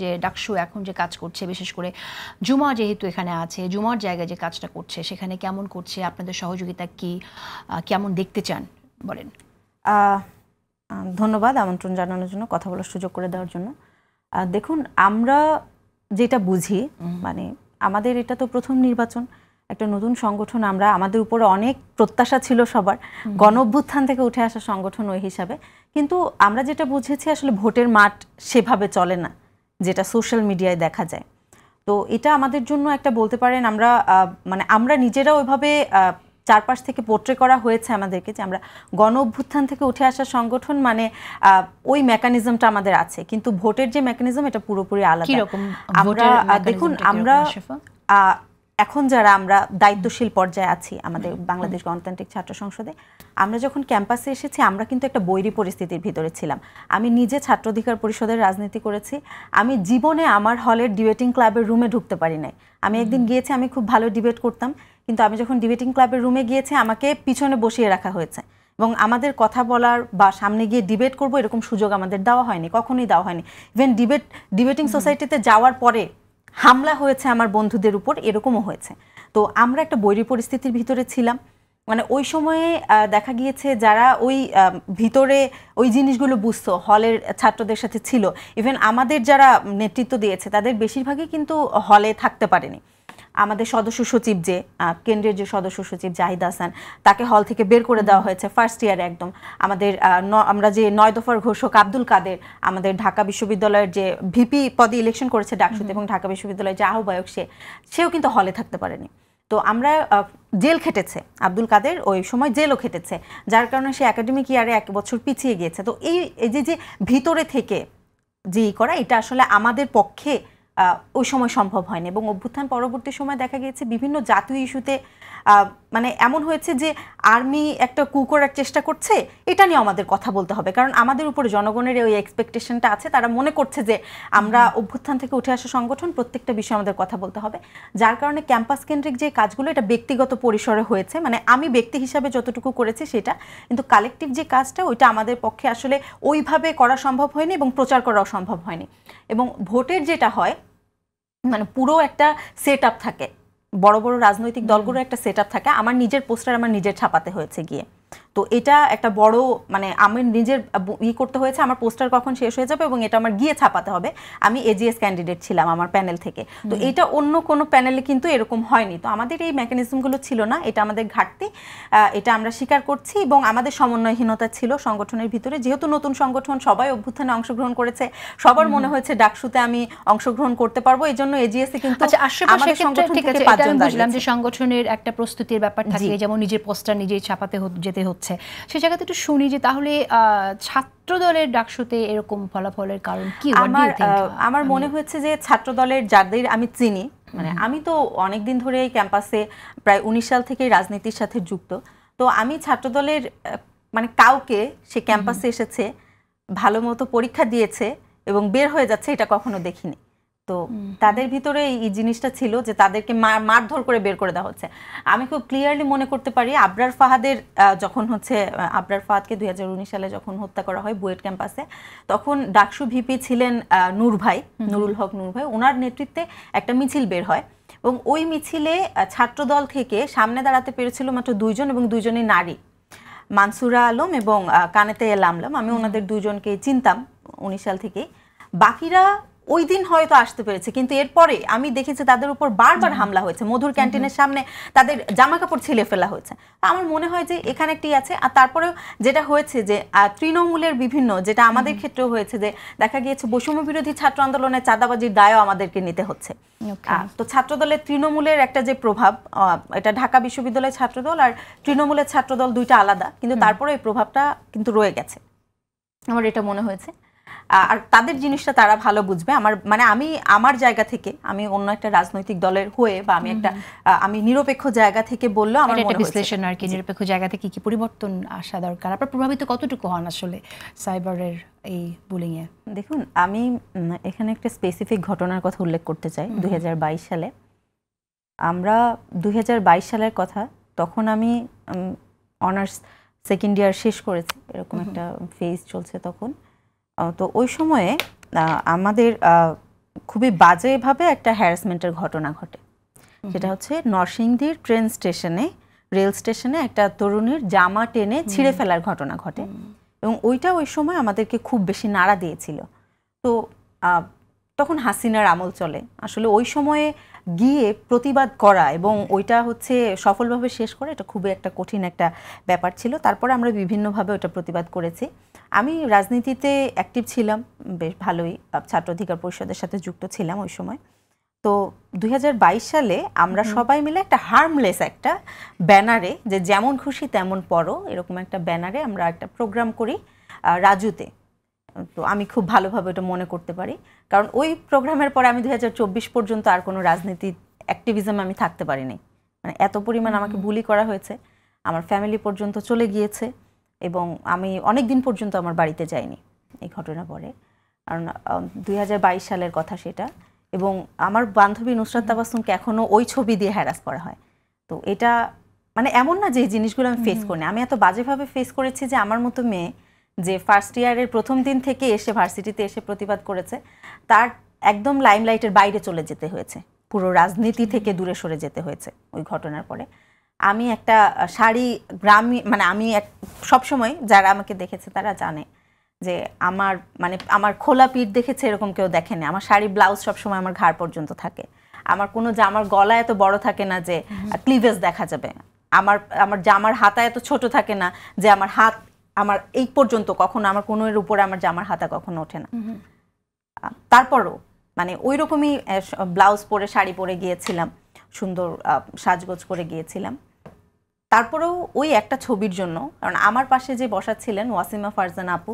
যে ডাকসু এখন যে কাজ করছে, বিশেষ করে জুমা যেহেতু এখানে আছে, জুমার জায়গায় যে কাজটা করছে সেখানে কেমন করছে, আপনাদের সহযোগিতা কি, কেমন দেখতে চান বলেন। ধন্যবাদ আমন্ত্রণ জানানোর জন্য, কথা বলার সুযোগ করে দেওয়ার জন্য। দেখুন, আমরা যেটা বুঝি, মানে আমাদের এটা তো প্রথম নির্বাচন, একটা নতুন সংগঠন, আমরা আমাদের উপরে অনেক প্রত্যাশা ছিল সবার, গণ অভ্যুত্থান থেকে উঠে আসা সংগঠন ওই হিসাবে। কিন্তু আমরা যেটা বুঝেছি আসলে ভোটের মাঠ সেভাবে চলে না যেটা সোশ্যাল মিডিয়ায় দেখা যায়। তো এটা আমাদের জন্য একটা বলতে পারেন আমরা মানে আমরা নিজেরা ওইভাবে চারপাশ থেকে পোট্রে করা হয়েছে আমাদেরকে যে আমরা গণ অভ্যুত্থান থেকে উঠে আসা সংগঠন, মানে ওই মেকানিজমটা আমাদের আছে, কিন্তু ভোটের যে মেকানিজম এটা পুরোপুরি আলাদা। আমরা দেখুন, আমরা এখন যারা আমরা দায়িত্বশীল পর্যায়ে আছি আমাদের বাংলাদেশ গণতান্ত্রিক ছাত্র সংসদে, আমরা যখন ক্যাম্পাসে এসেছি আমরা কিন্তু একটা বৈরী পরিস্থিতির ভিতরে ছিলাম। আমি নিজে ছাত্র অধিকার পরিষদের রাজনীতি করেছি, আমি জীবনে আমার হলের ডিবেটিং ক্লাবের রুমে ঢুকতে পারি নাই। আমি একদিন গিয়েছি, আমি খুব ভালো ডিবেট করতাম, কিন্তু আমি যখন ডিবেটিং ক্লাবের রুমে গিয়েছি আমাকে পিছনে বসিয়ে রাখা হয়েছে এবং আমাদের কথা বলার বা সামনে গিয়ে ডিবেট করব এরকম সুযোগ আমাদের দেওয়া হয়নি, কখনোই দেওয়া হয়নি। ইভেন ডিবেটিং সোসাইটিতে যাওয়ার পরে হামলা হয়েছে আমার বন্ধুদের উপর, এরকমও হয়েছে। তো আমরা একটা বৈরী পরিস্থিতির ভিতরে ছিলাম। মানে ওই সময়ে দেখা গিয়েছে যারা ওই ভিতরে ওই জিনিসগুলো বুঝতো, হলের ছাত্রদের সাথে ছিল, ইভেন আমাদের যারা নেতৃত্ব দিয়েছে তাদের বেশিরভাগই কিন্তু হলে থাকতে পারেনি। আমাদের সদস্য সচিব, যে কেন্দ্রের যে সদস্য সচিব জাহিদ হাসান, তাকে হল থেকে বের করে দেওয়া হয়েছে ফার্স্ট ইয়ারে একদম। আমাদের আমরা যে 9 দফার ঘোষক আব্দুল কাদের, আমাদের ঢাকা বিশ্ববিদ্যালয়ের যে ভিপি পদে ইলেকশন করেছে ডাকসুতে এবং ঢাকা বিশ্ববিদ্যালয়ের যে আহ্বায়ক সেও কিন্তু হলে থাকতে পারেনি। তো আমরা জেল খেটেছে আব্দুল কাদের, ওই সময় জেলও খেটেছে, যার কারণে সে একাডেমিক ইয়ারে 1 বছর পিছিয়ে গিয়েছে। তো এই যে ভিতরে থেকে যে করা, এটা আসলে আমাদের পক্ষে ওই সময় সম্ভব হয়নি। এবং অভ্যুত্থান পরবর্তী সময় দেখা গিয়েছে বিভিন্ন জাতীয় ইস্যুতে মানে এমন হয়েছে যে আর্মি একটা কু করার চেষ্টা করছে, এটা নিয়ে আমাদের কথা বলতে হবে, কারণ আমাদের উপরে জনগণের ওই এক্সপেকটেশনটা আছে, তারা মনে করছে যে আমরা অভ্যুত্থান থেকে উঠে আসা সংগঠন, প্রত্যেকটা বিষয়ে আমাদের কথা বলতে হবে। যার কারণে ক্যাম্পাস কেন্দ্রিক যে কাজগুলো এটা ব্যক্তিগত পরিসরে হয়েছে, মানে আমি ব্যক্তি হিসাবে যতটুকু করেছি সেটা, কিন্তু কালেকটিভ যে কাজটা ওইটা আমাদের পক্ষে আসলে ওইভাবে করা সম্ভব হয়নি এবং প্রচার করাও সম্ভব হয়নি। এবং ভোটের যেটা হয়, মানে পুরো একটা সেট আপ থাকে, বড় বড় রাজনৈতিক দলগুলোর একটা সেট আপ থাকে। আমার নিজের পোস্টার আমার নিজের ছাপাতে হয়েছে গিয়ে, তো এটা একটা বড়, মানে আমি নিজের করতে হয়েছে, আমার পোস্টার কখন শেষ হয়ে যাবে এবং এটা আমার গিয়ে ছাপাতে হবে। আমি এজিএস ক্যান্ডিডেট ছিলাম আমার প্যানেল থেকে, তো এটা অন্য কোনো প্যানেলে কিন্তু এরকম হয়নি। তো আমাদের এই মেকানিজমগুলো ছিল না, এটা আমাদের ঘাটতি, এটা আমরা স্বীকার করছি। এবং আমাদের সমন্বয়হীনতা ছিল সংগঠনের ভিতরে, যেহেতু নতুন সংগঠন, সবাই অভ্যুত্থানে অংশগ্রহণ করেছে, সবার মনে হয়েছে ডাকসুতে আমি অংশগ্রহণ করতে পারবো, এই জন্য এজিএস এ কিন্তু আমাদের সংগঠন থেকে 5 জন বুঝলাম যে সংগঠনের একটা প্রস্তুতির ব্যাপার থাকে, যেমন নিজের পোস্টার নিজেই ছাপাতে যেতে হচ্ছে। সে জায়গাতে একটু শুনি যে তাহলে ছাত্র দলের ডাকসুতে এরকম ফলাফলের কারণ কি? আমার মনে হয়েছে যে ছাত্র দলের যাদের আমি চিনি, মানে আমি তো অনেকদিন ধরে এই ক্যাম্পাসে প্রায় 19 সাল থেকে রাজনীতির সাথে যুক্ত, তো আমি ছাত্র দলের মানে কাউকে সে ক্যাম্পাসে এসেছে, ভালো মতো পরীক্ষা দিয়েছে এবং বের হয়ে যাচ্ছে এটা কখনো দেখিনি। তো তাদের ভিতরে এই জিনিসটা ছিল যে তাদেরকে মারধর করে বের করে দেওয়া হচ্ছে। আমি খুব ক্লিয়ারলি মনে করতে পারি আবরার ফাহাদের যখন আবরার ফাহাদকে 2019 সালে যখন হত্যা করা হয় বুয়েট ক্যাম্পাসে, তখন ডাকসু ভিপি ছিলেন নুরুল হক নূর ভাই, ওনার নেতৃত্বে একটা মিছিল বের হয় এবং ওই মিছিলে ছাত্রদল থেকে সামনে দাঁড়াতে পেরেছিল মাত্র 2 জন এবং 2 জনই নারী, মানসুরা আলম এবং কানেতে এল আমলাম। আমি ওনাদের 2 জনকে চিনতাম 19 সাল থেকে। বাকিরা ওই দিন হয়তো আসতে পেরেছে, কিন্তু এরপরে আমি দেখেছি তাদের উপর বারবার হামলা হয়েছে, মধুর ক্যান্টিনের সামনে তাদের জামা কাপড় ছিলে ফেলা হয়েছে। আমার মনে হয় যে এখানে একটি আছে। আর তারপরেও যেটা হয়েছে যে তৃণমূলের বিভিন্ন, যেটা আমাদের ক্ষেত্রেও হয়েছে, যে দেখা গিয়েছে বৈষম্য বিরোধী ছাত্র আন্দোলনের চাঁদাবাজির দায়ও আমাদেরকে নিতে হচ্ছে। তো ছাত্রদলের তৃণমূলের একটা যে প্রভাব, এটা ঢাকা বিশ্ববিদ্যালয়ের ছাত্রদল আর তৃণমূলের ছাত্রদল দুইটা আলাদা, কিন্তু তারপরে এই প্রভাবটা কিন্তু রয়ে গেছে, আমার এটা মনে হয়েছে। আর তাদের জিনিসটা তারা ভালো বুঝবে। আমি আমার জায়গা থেকে, আমি অন্য একটা রাজনৈতিক দলের হয়ে বা আমি নিরপেক্ষ জায়গা থেকে বললো আমার মনে হচ্ছে বিশ্লেষণ আর কি, নিরপেক্ষ জায়গা থেকে কি পরিবর্তন আসা দরকার। আপনার প্রভাবিত কতটুকু হন আসলে সাইবারের এই বুলিং এ? দেখুন, আমি এখানে একটা স্পেসিফিক ঘটনার কথা উল্লেখ করতে চাই। 2022 সালে, আমরা 2022 সালের কথা, তখন আমি অনার্স সেকেন্ড ইয়ার শেষ করেছি, এরকম একটা ফেজ চলছে তখন। তো ওই সময়ে আমাদের খুবই বাজেভাবে একটা হ্যারাসমেন্টের ঘটনা ঘটে। সেটা হচ্ছে নরসিংদীর ট্রেন স্টেশনে, রেল স্টেশনে একটা তরুণীর জামা টেনে ছিঁড়ে ফেলার ঘটনা ঘটে, এবং ওইটা ওই সময় আমাদেরকে খুব বেশি নাড়া দিয়েছিল। তো তখন হাসিনার আমল চলে, আসলে ওই সময়ে গিয়ে প্রতিবাদ করা এবং ওইটা হচ্ছে সফলভাবে শেষ করা, এটা খুবই একটা কঠিন একটা ব্যাপার ছিল। তারপরে আমরা বিভিন্নভাবে ওটা প্রতিবাদ করেছি। আমি রাজনীতিতে অ্যাক্টিভ ছিলাম বেশ ভালোই, ছাত্র অধিকার পরিষদের সাথে যুক্ত ছিলাম ওই সময়। তো 2022 সালে আমরা সবাই মিলে একটা হার্মলেস একটা ব্যানারে, যে যেমন খুশি তেমন পড়ো, এরকম একটা ব্যানারে আমরা একটা প্রোগ্রাম করি রাজুতে। তো আমি খুব ভালোভাবে এটা মনে করতে পারি, কারণ ওই প্রোগ্রামের পরে আমি 2024 পর্যন্ত আর কোনো রাজনীতি অ্যাক্টিভিজম আমি থাকতে পারিনি। মানে এত পরিমাণ আমাকে বুলি করা হয়েছে, আমার ফ্যামিলি পর্যন্ত চলে গিয়েছে, এবং আমি অনেক দিন পর্যন্ত আমার বাড়িতে যাইনি এই ঘটনা পরে। কারণ 2022 সালের কথা সেটা, এবং আমার বান্ধবী নুসরাত তাবাসসুমকে এখনও ওই ছবি দিয়ে হ্যারাস করা হয়। তো এটা মানে এমন না যে এই জিনিসগুলো আমি ফেস করিনি, আমি এত বাজেভাবে ফেস করেছি যে আমার মতো মেয়ে যে ফার্স্ট ইয়ারের প্রথম দিন থেকে এসে ভার্সিটিতে এসে প্রতিবাদ করেছে, তার একদম লাইমলাইটের বাইরে চলে যেতে হয়েছে, পুরো রাজনীতি থেকে দূরে সরে যেতে হয়েছে ওই ঘটনার পরে। আমি একটা শাড়ি গ্রামে, মানে আমি সবসময় যারা আমাকে দেখেছে তারা জানে যে আমার খোলা পিঠ দেখেছে এরকম কেউ দেখেনি। আমার শাড়ি ব্লাউজ সবসময় আমার ঘাড় পর্যন্ত থাকে, আমার কোনো জামার গলা এত বড় থাকে না যে ক্লিভেজ দেখা যাবে, আমার জামার হাতা এত ছোট থাকে না যে আমার হাত আমার এই পর্যন্ত, কখনো আমার কোনো এর উপরে আমার জামার হাতা কখনো ওঠে না। তারপরও মানে ওই রকমই ব্লাউজ পরে শাড়ি পরে গিয়েছিলাম, সুন্দর সাজগোজ করে গিয়েছিলাম। তারপরেও ওই একটা ছবির জন্য, কারণ আমার পাশে যে বসা ছিলেন ওয়াসিমা ফারজানা আপু,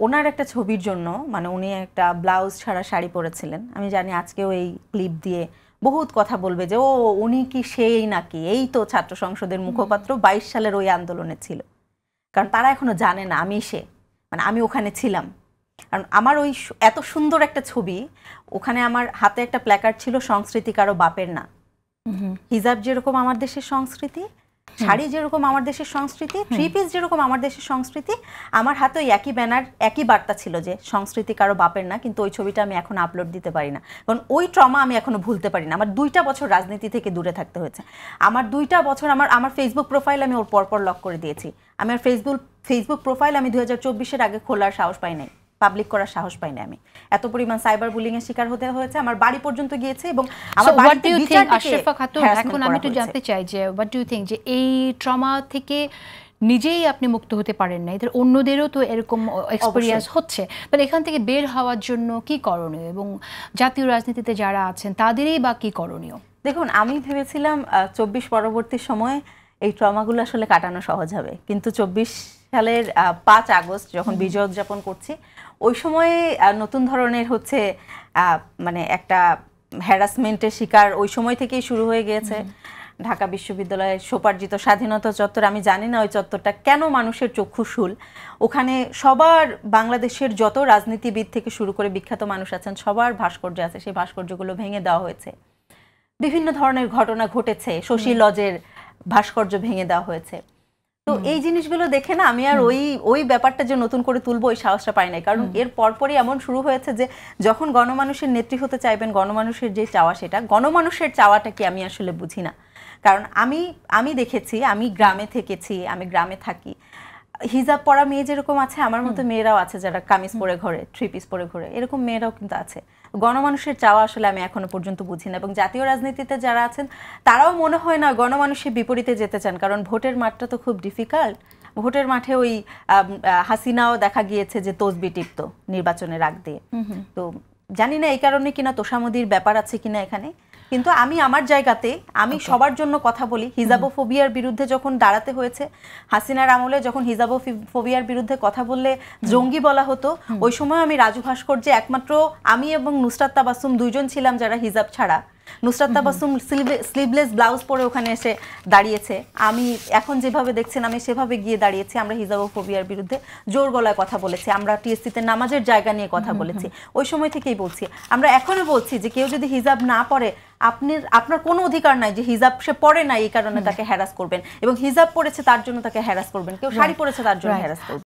ওনার একটা ছবির জন্য, মানে উনি একটা ব্লাউজ ছাড়া শাড়ি পরেছিলেন। আমি জানি আজকেও এই ক্লিপ দিয়ে বহুত কথা বলবে যে ও উনি কি সেই নাকি, এই তো ছাত্র সংসদের মুখপাত্র 22 সালের ওই আন্দোলনে ছিল। কারণ তারা এখনো জানে না আমি ওখানে ছিলাম। কারণ আমার ওই এত সুন্দর একটা ছবি, ওখানে আমার হাতে একটা প্ল্যাকার্ড ছিল, সংস্কৃতি কারো বাপের না। হিজাব যেরকম আমার দেশের সংস্কৃতি, শাড়ি যেরকম আমার দেশের সংস্কৃতি, থ্রি পিস যেরকম আমার দেশের সংস্কৃতি, আমার হাতে ওই একই ব্যানার, একই বার্তা ছিল যে সংস্কৃতি কারো বাপের না। কিন্তু ওই ছবিটা আমি এখন আপলোড দিতে পারি না, কারণ ওই ট্রমা আমি এখনো ভুলতে পারি না। আমার 2টা বছর রাজনীতি থেকে দূরে থাকতে হয়েছে, আমার 2টা বছর আমার ফেসবুক প্রোফাইল আমি ওর পরপর লক করে দিয়েছি। আমার ফেসবুক প্রোফাইল আমি 2024-এর আগে খোলার সাহস পাই নাই, পাবলিক করার সাহস পাইনি। আমি এত পরিমাণ সাইবার বুলিং এর শিকার হতে হয়েছে, আমার বাড়ি পর্যন্ত গিয়েছে, এবং আমার বাড়িতে বিচার থেকে আশরাফা খাতুন, এখন আমি একটু জানতে চাই যে হোয়াট ডু ইউ থিংক যে এই ট্রমা থেকে নিজেই আপনি মুক্ত হতে পারেন না, এদের অন্যদেরও তো এরকম এক্সপেরিয়েন্স হচ্ছে, মানে এখান থেকে বের হওয়ার জন্য কি করণীয়, এবং জাতীয় রাজনীতিতে যারা আছেন তাদেরই বা কি করণীয়? দেখুন, আমি ভেবেছিলাম 24 পরবর্তী সময়ে এই ট্রমাগুলো আসলে কাটানো সহজ হবে, কিন্তু 24 সালের 5 আগস্ট যখন বিজয় উদযাপন করছি, ওই সময়ে নতুন ধরনের হচ্ছে মানে একটা হ্যারাসমেন্টের শিকার ওই সময় থেকেই শুরু হয়ে গিয়েছে। ঢাকা বিশ্ববিদ্যালয়ের স্বোপার্জিত স্বাধীনতা চত্বর, আমি জানি না ওই চত্বরটা কেন মানুষের চক্ষুশূল। ওখানে সবার, বাংলাদেশের যত রাজনীতিবিদ থেকে শুরু করে বিখ্যাত মানুষ আছেন সবার ভাস্কর্য আছে, সেই ভাস্কর্যগুলো ভেঙে দেওয়া হয়েছে। বিভিন্ন ধরনের ঘটনা ঘটেছে, শশী লজের ভাস্কর্য ভেঙে দেওয়া হয়েছে। তো এই জিনিসগুলো দেখে না আমি আর ওই ব্যাপারটা যে নতুন করে তুলবো ওই সাহসটা পাই নাই। কারণ এর পরপরই এমন শুরু হয়েছে যে যখন গণমানুষের নেত্রী হতে চাইবেন, গণমানুষের যে চাওয়া, সেটা গণমানুষের চাওয়াটা কি আমি আসলে বুঝি না। কারণ আমি দেখেছি, আমি গ্রামে থেকেছি, আমি গ্রামে থাকি, হিজাব পরা মেয়ে যেরকম আছে, আমার মতো মেয়েরাও আছে যারা কামিজ পরে ঘরে, থ্রি পিস পরে ঘরে, এরকম মেয়েরাও কিন্তু আছে। গণমানুষের চাওয়া আসলে আমি এখনো পর্যন্ত বুঝি না, এবং জাতীয় রাজনীতিতে যারা আছেন তারাও মনে হয় না গণমানুষের বিপরীতে যেতে চান, কারণ ভোটের মাঠটা তো খুব ডিফিকাল্ট। ভোটের মাঠে ওই হাসিনাও দেখা গিয়েছে যে তসবি টিপত নির্বাচনের আগ দিয়ে। তো জানি না এই কারণে কিনা তোষামোদির ব্যাপার আছে কিনা এখানে, কিন্তু আমি আমার জায়গাতে আমি সবার জন্য কথা বলি। হিজাবোফোবিয়ার বিরুদ্ধে যখন দাঁড়াতে হয়েছে, হাসিনার আমলে যখন হিজাবোফোবিয়ার বিরুদ্ধে কথা বললে জঙ্গি বলা হতো, ওই সময় আমি রাজু ভাস্কর্যে একমাত্র আমি এবং নুসরাত তাবাসসুম দুইজন ছিলাম যারা হিজাব ছাড়া। নুসরাত তাবাসসুম স্লিভলেস ব্লাউজ পরে ওখানে এসে দাঁড়িয়েছে, আমি এখন যেভাবে দেখছেন আমি সেভাবে গিয়ে দাঁড়িয়েছি। আমরা হিজাবোফোবিয়ার বিরুদ্ধে জোর গলায় কথা বলেছি, আমরা টিএসসিতে নামাজের জায়গা নিয়ে কথা বলেছি, ওই সময় থেকেই বলছি। আমরা এখনো বলছি যে কেউ যদি হিজাব না পরে, আপনার কোনো অধিকার নাই যে হিজাব সে পরে না এই কারণে তাকে হ্যারাস করবেন, এবং হিজাব পরেছে তার জন্য তাকে হ্যারাস করবেন, কেউ শাড়ি পরেছে তার জন্য হ্যারাস করবেন।